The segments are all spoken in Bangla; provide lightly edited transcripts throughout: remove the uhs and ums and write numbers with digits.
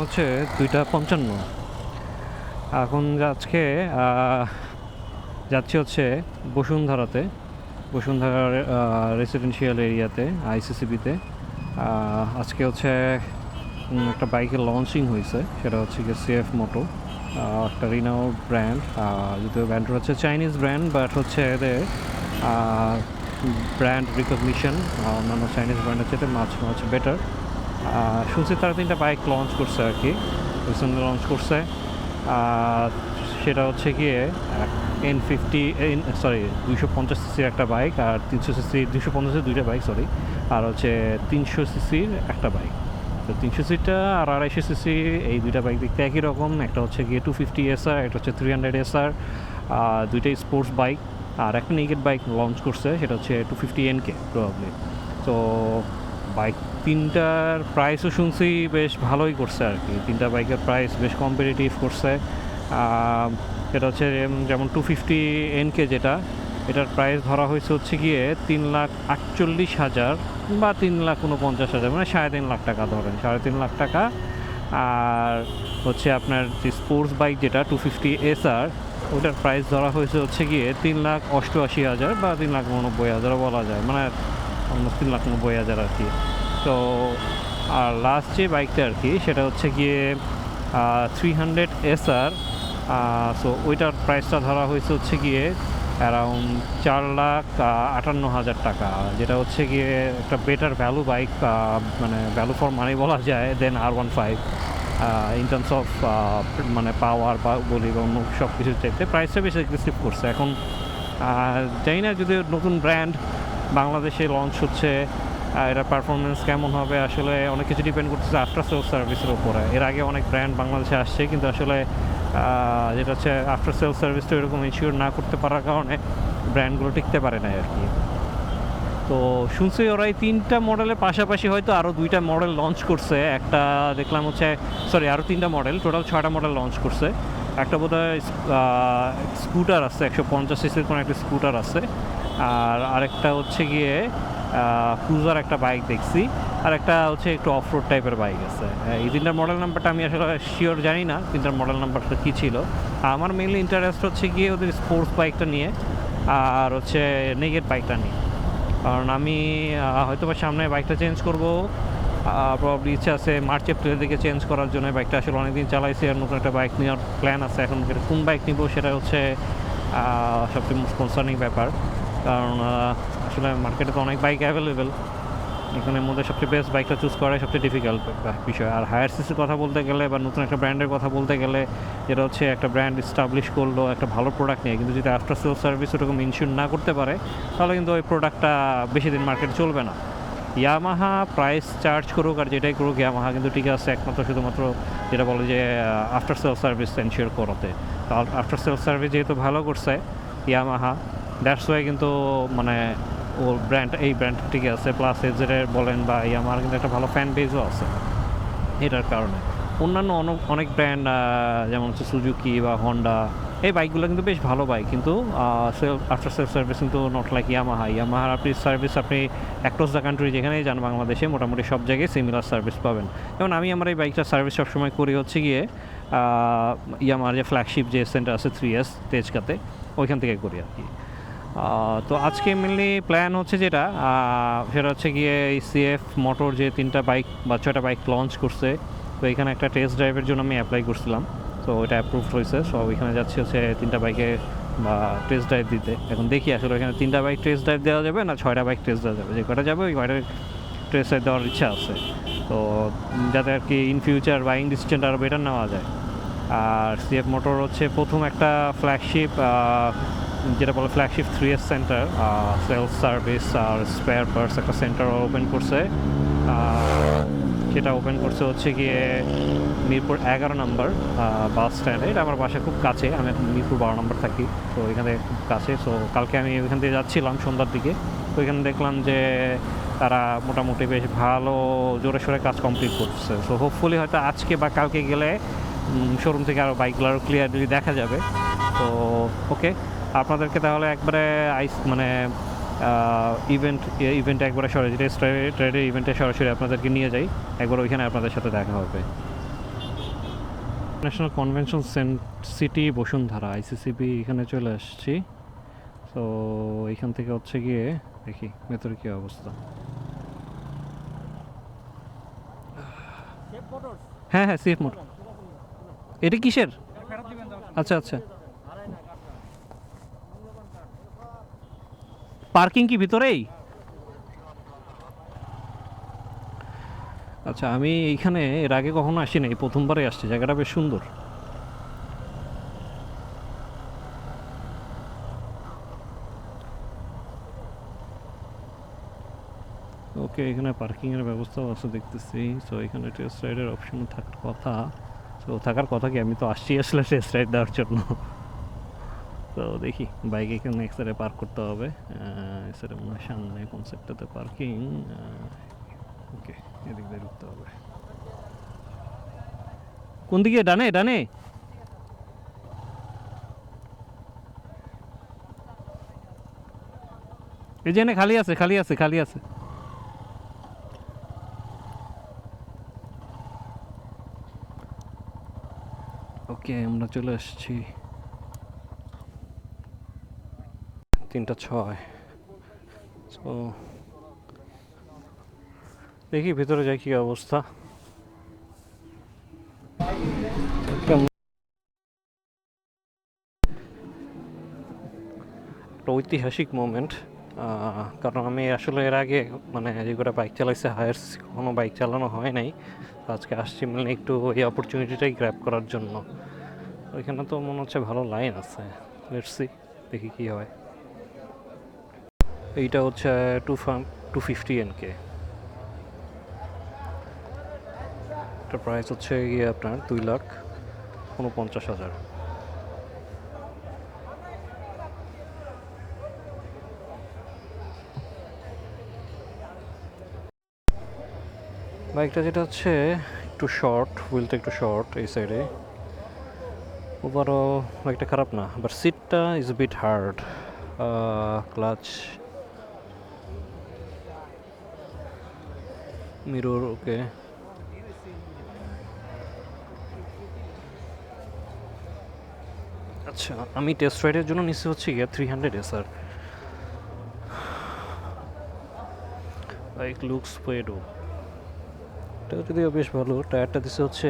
হচ্ছে 2:55। এখন যাচ্ছি হচ্ছে বসুন্ধরাতে, বসুন্ধরার রেসিডেন্সিয়াল এরিয়াতে, আইসিসিবিতে। আজকে হচ্ছে একটা বাইকের লঞ্চিং হয়েছে, সেটা হচ্ছে গিয়ে Cfmoto, একটা রিনাউড ব্র্যান্ড। যদিও ব্র্যান্ডটা হচ্ছে চাইনিজ ব্র্যান্ড, বাট হচ্ছে এদের ব্র্যান্ড রিকগনিশন অন্যান্য চাইনিজ ব্র্যান্ডের চেয়ে মাছ বেটার। শুনছি তারা 3টা বাইক লঞ্চ করছে আর কি, রিসেন্টলি লঞ্চ করছে। সেটা হচ্ছে গিয়ে N50 250 সিসির একটা বাইক, আর 300 সিসি 250 দুইটা বাইক সরি, আর হচ্ছে 300 সিসির একটা বাইক। তো 300 সিসিটা আর 250 সিসি এই দুইটা বাইক দেখতে একই রকম। একটা হচ্ছে গিয়ে 250 SR, একটা হচ্ছে 300 SR, দুইটাই স্পোর্টস বাইক। আর একটা নেকেড বাইক লঞ্চ করছে, সেটা হচ্ছে 250 NK প্রবাবলি। তো বাইক তিনটার প্রাইসও শুনছি বেশ ভালোই করছে আর কি, 3টা বাইকের প্রাইস বেশ কম্পিটিটিভ করছে। এটা হচ্ছে যেমন 250 NK যেটা, এটার প্রাইস ধরা হয়েছে হচ্ছে গিয়ে 3,48,000 বা 3,49,000, মানে 3.5 লাখ টাকা ধরেন, 3.5 লাখ টাকা। আর হচ্ছে আপনার যে স্পোর্টস বাইক যেটা 250 SR, ওটার প্রাইস ধরা হয়েছে হচ্ছে গিয়ে 3,88,000 বা 3,89,000 বলা যায়, মানে অলমোস্ট 3,90,000 আর কি। তো আর লাস্ট যে বাইকটা আর কি, সেটা হচ্ছে গিয়ে 300 SR। সো ওইটার প্রাইসটা ধরা হয়েছে হচ্ছে গিয়ে অ্যারাউন্ড 4,58,000 টাকা, যেটা হচ্ছে গিয়ে একটা বেটার ভ্যালু বাইক, মানে ভ্যালু ফর মানি বলা যায় দেন R15 ইন টার্মস অফ মানে পাওয়ার বা বলি বা অন্য সব কিছুর চাইতে প্রাইসটা বেশি এগ্রেসিভ করছে। এখন জানি না যদি নতুন ব্র্যান্ড বাংলাদেশে লঞ্চ হচ্ছে, এটার পারফরমেন্স কেমন হবে, আসলে অনেক কিছু ডিপেন্ড করতেছে আফটার সেল সার্ভিসের উপরে। এর আগে অনেক ব্র্যান্ড বাংলাদেশে আসছে, কিন্তু আসলে যেটা হচ্ছে আফটার সেল সার্ভিসটা এরকম ইনশিওর না করতে পারার কারণে ব্র্যান্ডগুলো টিকতে পারে না আর কি। তো শুনছি ওরা এই 3টা মডেলের পাশাপাশি হয়তো আরও 2টা মডেল লঞ্চ করছে। একটা দেখলাম হচ্ছে আরও 3টা মডেল, টোটাল 6টা মডেল লঞ্চ করছে। একটা বোধহয় স্কুটার আছে, 150 সিসির কোনো একটা স্কুটার আছে, আর আরেকটা হচ্ছে গিয়ে ক্রুজার একটা বাইক দেখছি, আর একটা হচ্ছে একটু অফ রোড টাইপের বাইক আছে। এই 3টার মডেল নাম্বারটা আমি আসলে শিওর জানি না 3টার মডেল নাম্বারটা কী ছিল। আমার মেনলি ইন্টারেস্ট হচ্ছে গিয়ে ওদের স্পোর্টস বাইকটা নিয়ে, আর হচ্ছে নেগেট বাইকটা নিয়ে। কারণ আমি হয়তো বা সামনে বাইকটা চেঞ্জ করবো, প্রবাবলি ইচ্ছা আছে মার্চ এপ্রিলের দিকে চেঞ্জ করার জন্য। বাইকটা আসলে অনেকদিন চালাইছি, আর নতুন একটা বাইক নেওয়ার প্ল্যান আছে। এখন কোন বাইক নিব সেটা হচ্ছে সবচেয়ে মোস্ট কনসার্নিং ব্যাপার, কারণ আসলে মার্কেটে তো অনেক বাইক অ্যাভেলেবেল, এখানের মধ্যে সবচেয়ে বেস্ট বাইকটা চুজ করাই সবচেয়ে ডিফিকাল্ট বিষয়। আর হায়ার সিসির কথা বলতে গেলে বা নতুন একটা ব্র্যান্ডের কথা বলতে গেলে, যেটা হচ্ছে একটা ব্র্যান্ড এস্টাবলিশ করলো একটা ভালো প্রোডাক্ট নিয়ে, কিন্তু যদি আফটার সেল সার্ভিস ওরকম ইনশিওর না করতে পারে, তাহলে কিন্তু ওই প্রোডাক্টটা বেশি দিন মার্কেটে চলবে না। ইয়ামাহা প্রাইস চার্জ করুক আর যেটাই করুক, ইয়ামাহা কিন্তু ঠিক আছে একমাত্র শুধুমাত্র যেটা বলে যে আফটার সেল সার্ভিস এনশিওর করাতে। তো আফটার সেল সার্ভিস যেহেতু ভালো করছে ইয়ামাহা, দ্যাটস ওয়াই কিন্তু মানে ও এই ব্র্যান্ড ঠিক আছে। প্লাস এজের বলেন বা ইয়ামাহার কিন্তু একটা ভালো ফ্যান বেজও আছে এটার কারণে। অন্যান্য অনেক ব্র্যান্ড যেমন হচ্ছে সুজুকি বা হন্ডা, এই বাইকগুলো কিন্তু বেশ ভালো বাইক, কিন্তু আফটার সেল সার্ভিস কিন্তু নট লাইক ইয়ামাহার আপনি সার্ভিস আপনি অ্যাক্রস দ্য কান্ট্রি যেখানেই যান বাংলাদেশে মোটামুটি সব জায়গায় সিমিলার সার্ভিস পাবেন। যেমন আমি আমার এই বাইকটার সার্ভিস সবসময় করি হচ্ছে গিয়ে ইয়ামাহার যে ফ্ল্যাগশিপ যে সেন্টার আছে 3S তেজগাঁতে, ওইখান থেকে করি আর কি। তো আজকে মেনলি প্ল্যান হচ্ছে যেটা সেটা হচ্ছে গিয়ে এই Cfmotoর যে 3টা বাইক বা 6টা বাইক লঞ্চ করছে, তো এখানে একটা টেস্ট ড্রাইভের জন্য আমি অ্যাপ্লাই করছিলাম। তো ওইটা অ্যাপ্রুভ হয়েছে, সো ওইখানে যাচ্ছি হচ্ছে 3টা বাইকে বা টেস্ট ড্রাইভ দিতে। এখন দেখি আসলে ওইখানে 3টা বাইক টেস্ট ড্রাইভ দেওয়া যাবে না 6টা বাইক টেস্ট দেওয়া যাবে, যে কটা যাবে ওই কয়টার টেস্ট ড্রাইভ দেওয়ার ইচ্ছা আছে। তো যাতে আর কি ইন ফিউচার বাইং ডিসিশনটা আরও বেটার নেওয়া যায়। আর Cfmotoর হচ্ছে প্রথম একটা ফ্ল্যাগশিপ, যেটা বলে flagship 3S centre, sales service আর স্পেয়ার পার্টস একটা সেন্টার ওপেন করছে। সেটা ওপেন করছে হচ্ছে গিয়ে মিরপুর 11 নম্বর বাস স্ট্যান্ডে। এটা আমার বাসা খুব কাছে, আমি মিরপুর 12 নম্বর থাকি, তো এখানে খুব কাছে। সো কালকে আমি ওইখান থেকে যাচ্ছিলাম সন্ধ্যার দিকে, তো এখানে দেখলাম যে তারা মোটামুটি বেশ ভালো জোরে সোরে কাজ কমপ্লিট করছে। সো হোপফুলি হয়তো আজকে বা কালকে গেলে শোরুম থেকে আরও বাইকগুলো আরও ক্লিয়ারলি দেখা যাবে। তো ওকে, আপনাদেরকে তাহলে একবারে মানে ইভেন্টে একবারে সরাসরি ট্রেডের ইভেন্টে সরাসরি আপনাদেরকে নিয়ে যাই, একবার ওইখানে আপনাদের সাথে দেখা হবে। National convention city Bashundhara ICCB এখানে চলে আসছি। তো এখান থেকে হচ্ছে গিয়ে দেখি ভেতরে কী অবস্থা। হ্যাঁ হ্যাঁ Cfmoto। এটা কিসের? আচ্ছা আচ্ছা, পার্কিং কি ভিতরেই? আচ্ছা, আমি এইখানে এর আগে কখনো আসি নাই, প্রথমবারে আসছি। জায়গাটা বেশ সুন্দর। ওকে, এখানে পার্কিংয়ের ব্যবস্থাও আছে দেখতেছি। সো এখানে টেস্ট রাইডের অপশনও থাকার কথা। সো থাকার কথা কি, আমি তো আসছি আসলে টেস্ট রাইড দেওয়ার জন্য। তো দেখি বাইক এখানে এক সাইডে পার্ক করতে হবে। এই সাইডে মনে হয় সামনে কোন সাইডটাতে পার্কিং। ওকে, এদিক দিয়ে ঢুকতে হবে। কোন দিকে? ডানে ডানে। এই যে খালি আছে খালি আছে খালি আছে। ওকে, আমরা চলে আসছি। 3:06। তো দেখি ভিতরে যাই কি অবস্থা। একটা ঐতিহাসিক মোমেন্ট, কারণ আমি আসলে এর আগে মানে যেগুলো বাইক চালাইছে হায়ার কোনো বাইক চালানো হয় নাই। আজকে আসছি মানে একটু এই অপরচুনিটিটাই গ্র্যাব করার জন্য। ওইখানে তো মনে হচ্ছে ভালো লাইন আছে। লেটস সি, দেখি কী হয়। এইটা হচ্ছে 250 NK। এটার প্রাইস হচ্ছে গিয়ে আপনার 2,49,000। বাইকটা যেটা হচ্ছে একটু শর্ট, হুইলটা একটু শর্ট এই সাইডে। ওভারঅল বাইকটা খারাপ না, বাট সিটটা is bit hard. Clutch, mirror okay. আচ্ছা, আমি টেস্ট রাইডের জন্য নিচ্ছি হচ্ছে গিয়ে 300 SR। বাইক লুকস পেডো, এটা যদিও বেশ ভালো। টায়ারটা দিচ্ছে হচ্ছে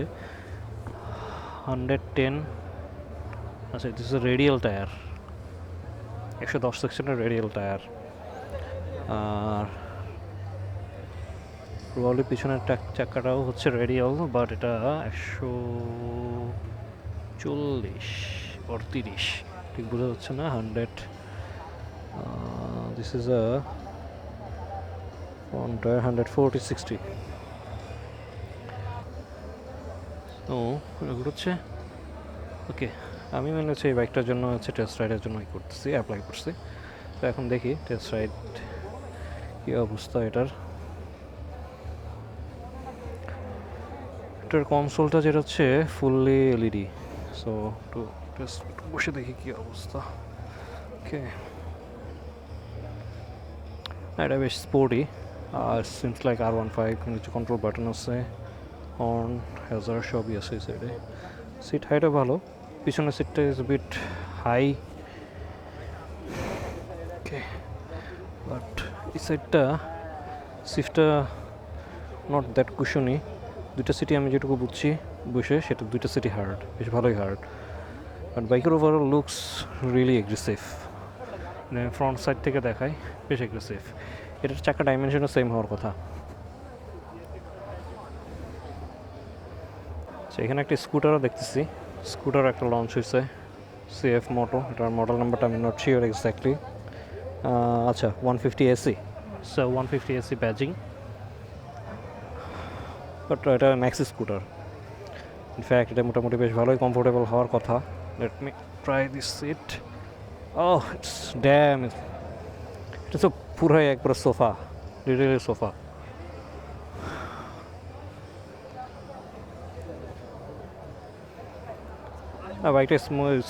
110। আচ্ছা, দিস ইজ রেডিয়াল টায়ার, 110 সেকশনের রেডিয়াল টায়ার। আর প্রবাবলি পিছনের চাকাটাও হচ্ছে রেডিয়াল, বাট এটা 140 or 30, ঠিক বোঝা যাচ্ছে না। 100। This is a front tyre 140/60। তো এগুলো হচ্ছে ওকে। আমি মনে হচ্ছে এই বাইকটার জন্য হচ্ছে টেস্ট রাইডের জন্য অ্যাপ্লাই করছি। তো এখন দেখি টেস্ট রাইড কী অবস্থা এটার। এটার কনসোলটা যেটা হচ্ছে ফুললি এলইডি। সো একটু টেস্ট বসে দেখি কী অবস্থা। ওকে, এটা বেশ স্পোর্টি। আর সিমস লাইক R15। নিচে কন্ট্রোল বাটন আছে, হর্ন, হ্যাজার সবই আছে এই সাইডে। সিট হাইটও ভালো, পিছনের সিটটা is bit high. Okay, but এই সাইডটা সিটটা নট দ্যাট কুশনি। দুইটা সিটি আমি যেটুকু বুঝছি বসে, সেটা দুইটা সিটি হার্ড, বেশ ভালোই হার্ড। বাট বাইকের ওভারঅল লুকস রিয়েলি এগ্রেসিভ। মানে ফ্রন্ট সাইড থেকে দেখায় বেশ এগ্রেসিভ। এটার চাকা ডাইমেনশনও সেম হওয়ার কথা। আচ্ছা, এখানে একটা স্কুটারও দেখতেছি। স্কুটার একটা লঞ্চ হয়েছে, Cfmoto। এটার মডেল নাম্বারটা আমি নট শিওর এক্স্যাক্টলি। আচ্ছা, 150 AC। So 150 AC badging, but এটা ম্যাক্সি স্কুটার। ইনফ্যাক্ট এটা মোটামুটি বেশ ভালোই কমফোর্টেবল হওয়ার কথা। Let me try this seat. Oh, it's damn. এটা তো পুরাই একবার সোফা, লিটারেলি সোফা। বাইকটা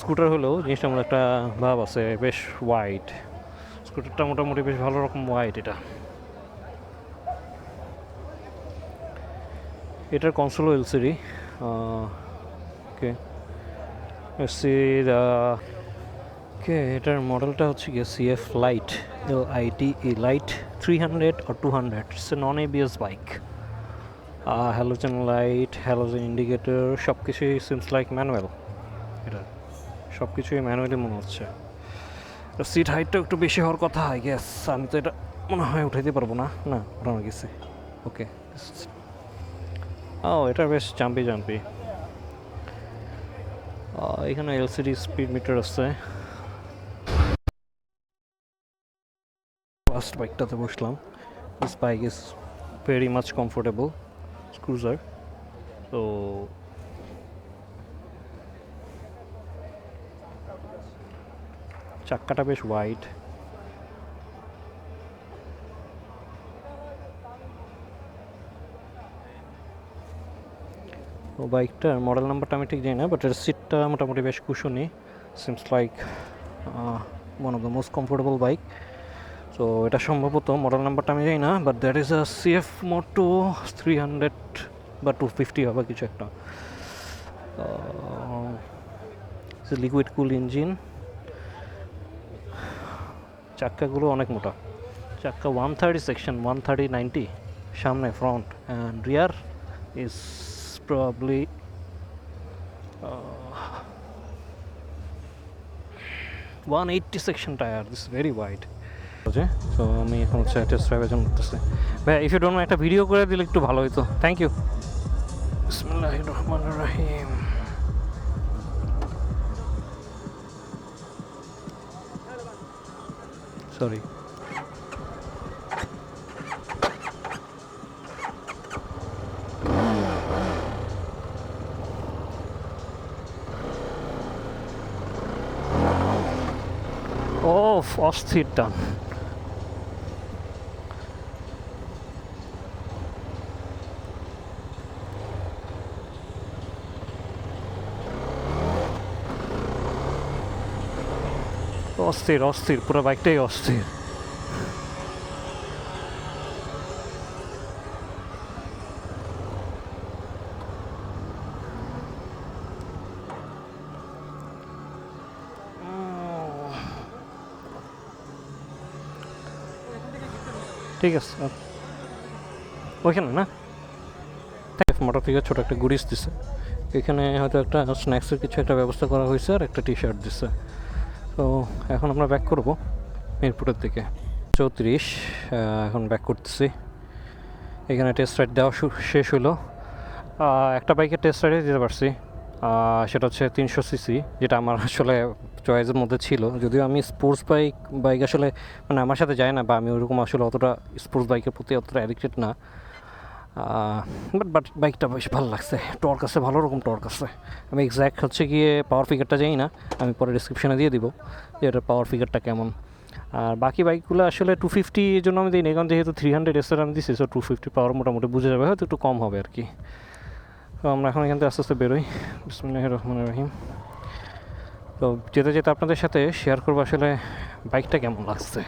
স্কুটার হলেও জিনিসটা আমার একটা ভাব আছে, বেশ ওয়াইড। স্কুটারটা মোটামুটি বেশ ভালো রকম ওয়াইড। এটার কনসোলও LCD. Okay, okay see the okay এটার মডেলটা হচ্ছে গিয়ে CF light LITE light 300 or 200 it's a non ABS bike halogen light halogen indicator সব কিছুই সিমস লাইক ম্যানুয়াল এটা সব কিছুই ম্যানুয়ালি মনে হচ্ছে সিট হাইটটা একটু বেশি হওয়ার কথা আই গেস আমি তো এটা মনে হয় উঠাইতে পারবো না না উঠানো গেছে ওকে ও এটা বেশ জাম্পি এখানে LCD স্পিড মিটার আছে ফার্স্ট বাইকটাতে বসলাম this bike is very much comfortable cruiser তো চাক্কাটা বেশ ওয়াইড ও বাইকটার মডেল নাম্বারটা আমি ঠিক জানি না বাট এর সিটটা মোটামুটি বেশ cushiony seems like one of the most comfortable bike তো এটা সম্ভবত মডেল নাম্বারটা আমি জানি না but that is a Cfmoto 300 বা 250 হবে কিছু একটা লিকুইড কুল ইঞ্জিন চাক্কাগুলো অনেক মোটা চাক্কা 130 সেকশন 130/90 সামনে front and rear is probably 180 section tyre this very wide তো আমি এখন হচ্ছে টেস্ট ড্রাইভের জন্য করতেছি ভাই ইফ ইউ ডোন্ট মাইন্ড একটা ভিডিও করে দিলে একটু ভালো হতো থ্যাংক ইউ বিসমিল্লাহির রহমানির রহিম সরি ও অস্থির টান অস্থির পুরো বাইকটাই অস্থির ঠিক আছে ওইখানে না মোটর থেকে ছোটো একটা গুড়িস দিছে এখানে হয়তো একটা স্ন্যাক্সের কিছু একটা ব্যবস্থা করা হয়েছে আর একটা টি-শার্ট দিছে তো এখন আমরা ব্যাক করব মিরপুরের দিকে 34 এখন ব্যাক করতেছি এখানে টেস্ট রাইড দেওয়া শেষ হলো একটা বাইকের টেস্ট রাইডে দিতে পারছি সেটা হচ্ছে 300 সিসি যেটা আমার আসলে চয়েসের মধ্যে ছিল যদিও আমি স্পোর্টস বাইক আসলে মানে আমার সাথে যায় না বা আমি ওরকম আসলে অতটা স্পোর্টস বাইকের প্রতি অতটা অ্যাডিক্টেড না বাট বাইকটা বেশ ভালো লাগছে টর্ক আছে ভালো রকম টর্ক আছে আমি এক্স্যাক্ট হচ্ছে গিয়ে পাওয়ার ফিগারটা জানি না আমি পরে ডিসক্রিপশানে দিয়ে দিব যে এটার পাওয়ার ফিগারটা কেমন আর বাকি বাইকগুলো আসলে 250 এর জন্য আমি দিই না কারণ যেহেতু 300 এসের আমি দিচ্ছি সো 250 পাওয়ার মোটামুটি বুঝে যাবে হয়তো একটু কম হবে আর কি তো আমরা এখন এখান থেকে আস্তে আস্তে বেরোই বিসমিল্লাহির রহমানির রহিম তো যেতে যেতে আপনাদের সাথে শেয়ার করবো আসলে বাইকটা কেমন লাগছে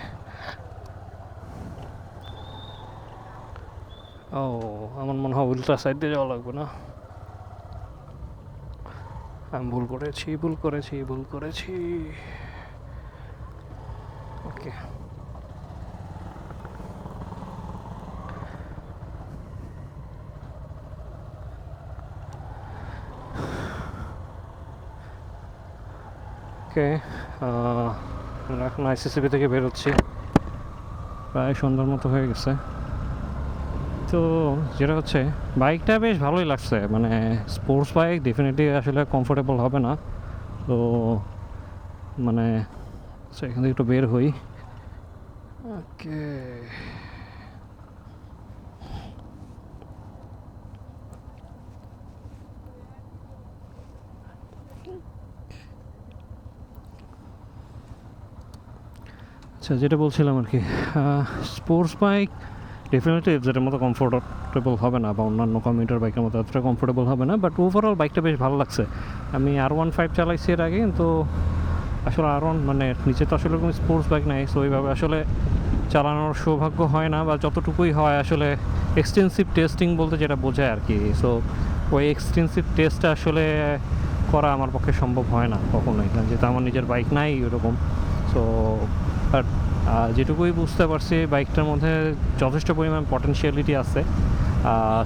ও আমার মনে হয় উল্টা সাইড দিয়ে যাওয়া লাগবে না আমি ভুল করেছি ওকে ওকে এখন ICCB থেকে বেরোচ্ছি প্রায় সন্ধ্যার মতো হয়ে গেছে তো যেটা হচ্ছে বাইকটা বেশ ভালোই লাগছে মানে স্পোর্টস বাইক ডেফিনেটলি আসলে কমফোর্টেবল হবে না তো মানে এখান থেকে একটু বের হই ওকে আচ্ছা যেটা বলছিলাম আর কি স্পোর্টস বাইক ডেফিনেটলি যেটার মতো কমফোর্টেবল হবে না বা অন্যান্য কমিউটার বাইকের মতো এতটা কমফোর্টেবল হবে না বাট ওভারঅল বাইকটা বেশ ভালো লাগছে আমি R15 চালাইছি এর আগে কিন্তু আসলে R1 মানে নিচে তো আসলে কোনো স্পোর্টস বাইক নাই সো ওইভাবে আসলে চালানোর সৌভাগ্য হয় না বা যতটুকুই হয় আসলে এক্সটেন্সিভ টেস্টিং বলতে যেটা বোঝায় আর কি সো ওই এক্সটেন্সিভ টেস্টটা আসলে করা আমার পক্ষে সম্ভব হয় না কখনোই, কারণ যেহেতু আমার নিজের বাইক নাই ওরকম। সো বাট যেটুকুই বুঝতে পারছি বাইকটার মধ্যে যথেষ্ট পরিমাণ পটেনশিয়ালিটি আছে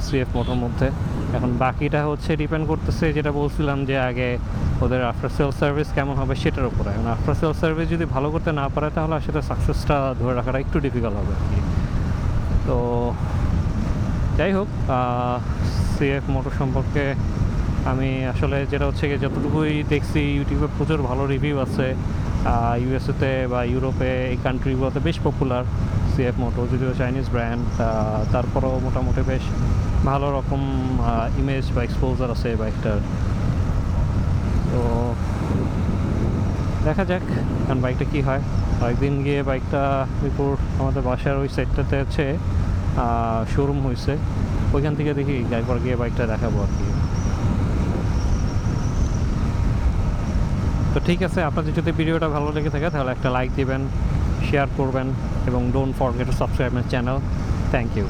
Cfmotoর মধ্যে। এখন বাকিটা হচ্ছে ডিপেন্ড করতেছে, যেটা বলছিলাম যে আগে, ওদের আফটার সেল সার্ভিস কেমন হবে সেটার উপরে। এখন আফটার সেল সার্ভিস যদি ভালো করতে না পারে তাহলে আসলে সাকসেসটা ধরে রাখাটা একটু ডিফিকাল্ট হবে আর কি। তো যাই হোক, Cfmoto সম্পর্কে আমি আসলে যেটা হচ্ছে কি, যতটুকুই দেখছি ইউটিউবে প্রচুর ভালো রিভিউ আছে। ইউএসএতে বা ইউরোপে, এই কান্ট্রিগুলোতে বেশ পপুলার Cfmoto, যদিও চাইনিজ ব্র্যান্ড, তারপরেও মোটামুটি বেশ ভালো রকম ইমেজ বা এক্সপোজার আছে বাইকটার। তো দেখা যাক কারণ বাইকটা কী হয়। কয়েকদিন গিয়ে বাইকটা মিরপুর আমাদের বাসার ওই সাইডটাতে হচ্ছে শোরুম হয়েছে, ওইখান থেকে দেখি একবার গিয়ে বাইকটা দেখাবো আর কি। তো ঠিক আছে, আপনাদের যদি ভিডিওটা ভালো লেগে থাকে তাহলে একটা লাইক দিবেন, শেয়ার করবেন এবং don't forget to subscribe my channel. Thank you.